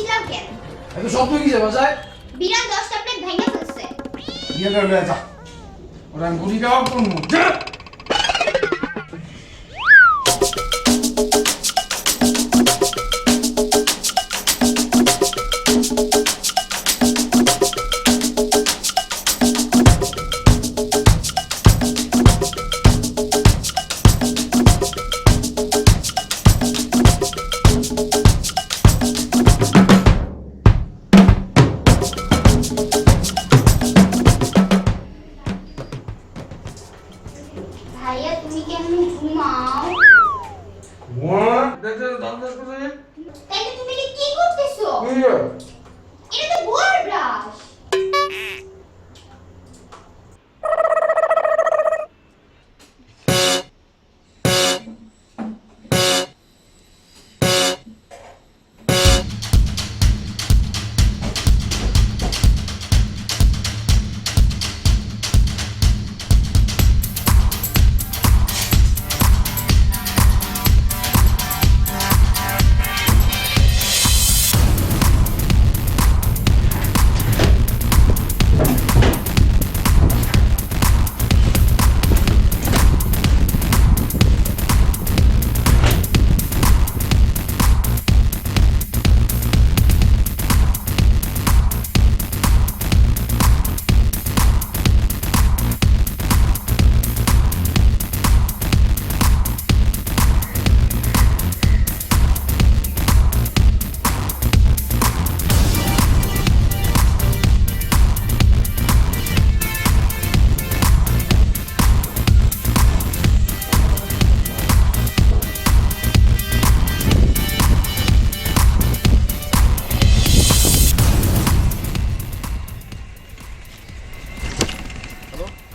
চিল্লাও কেন? এত শব্দ কিসে বাজায়? বিরান 10টা প্লেট ভেঙে ফেলছে। দিয়ে গেলে যা। ওরা গুড়ি খাওয়া কোন যা। ভাইয়া তুমি কেমন ঘুমাও? What? দেখে দাঁত দাঁত করে। তাইলে তুমি এটা কি করতেছো? কি রে? এটা তো বোর ব্রাশ।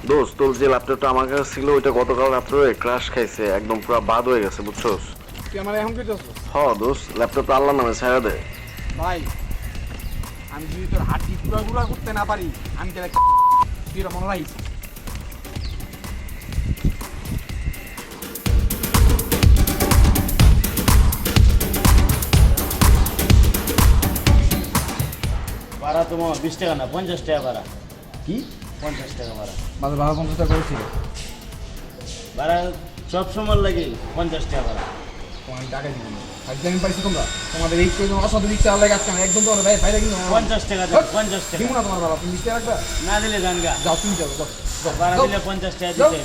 দোস্ত তোর যে ল্যাপটপটা আমার কাছে ছিল ওইটা গতকাল রাত্রে ক্র্যাশ খাইছে, একদম পুরো বাদ হয়ে গেছে, বুঝছস? তুই আমার এখন কইতাছ? দোস্ত ল্যাপটপটা আল্লাহর নামে ছেড়ে দে। ভাই আমি যদি তোর হাড্ডি গুড়া করতে না পারি আমি তাহলে তুই মনে রাখিস। ভাড়া তোমার 20 টাকা না 50 টাকা ভাড়া। কি 50 টাকা ভাড়া? মাঝে ভাড়া 50 টাকা করেছিল। ভাড়া সব সময় লাগে 50 টাকা ভাড়া। আমি টাকা দিব না। আজকে আমি পাইছি তোমরা তোমাদের এই কই অসাধু দিচ্ছে আল্লাহ আজকে আমি একদম তোমার ভাই ভাইরা কিন্তু 50 টাকা দাও 50 টাকা। দিব না তোমার বাবা তুমি দিতে রাখবা। না দিলে জানগা। যাও তুমি যাও যাও। ভাড়া দিলে 50 টাকা দিতে হবে।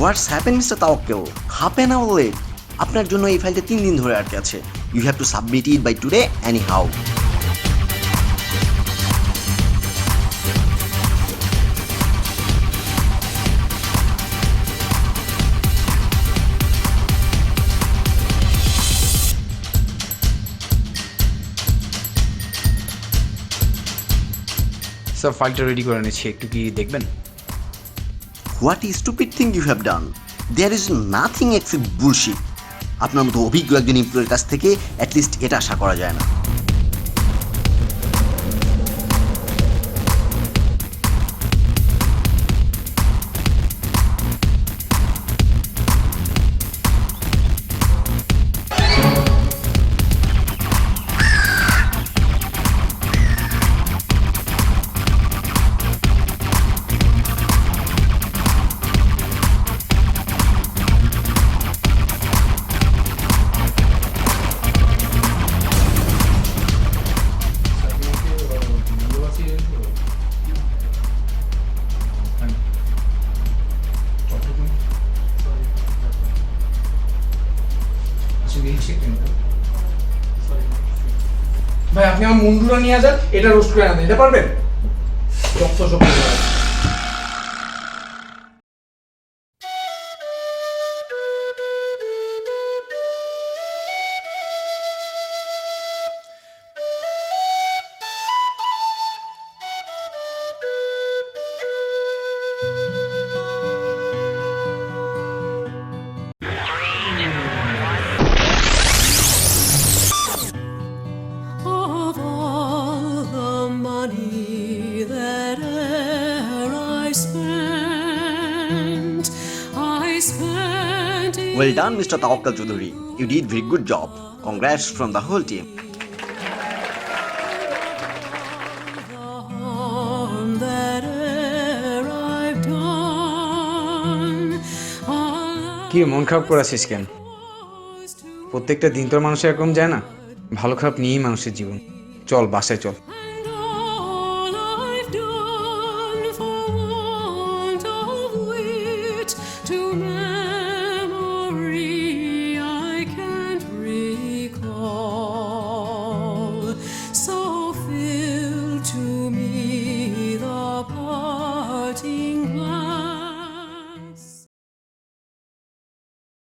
What's happen mister Tawakkol? Half an hour late. আপনার জন্য এই ফাইলটা 3 দিন ধরে আটকে আছে। You have to submit it by today anyhow. Sir ফাইলটা রেডি করে নিচ্ছি, একটু কি দেখবেন? What stupid thing you have done? There is nothing except bullshit. আপনার মতো অভিজ্ঞ একজন এমপ্লয়ের কাছ থেকে অ্যাটলিস্ট এটা আশা করা যায় না। ভাই আপনি আমার মুন্ডুরা নিয়ে যান, এটা রোস্ট করে আনেন, এটা পারবেন? যত সব Of all Well done, Mr. Tawakkal Choudhury. You did very good job. Congrats from the whole team. কি মন খারাপ করে আছিস কেন? প্রত্যেকটা দিন তোর মানুষ এরকম যায় না, ভালো খারাপ নিয়েই মানুষের জীবন। চল বাসায় চল। So fill to me the party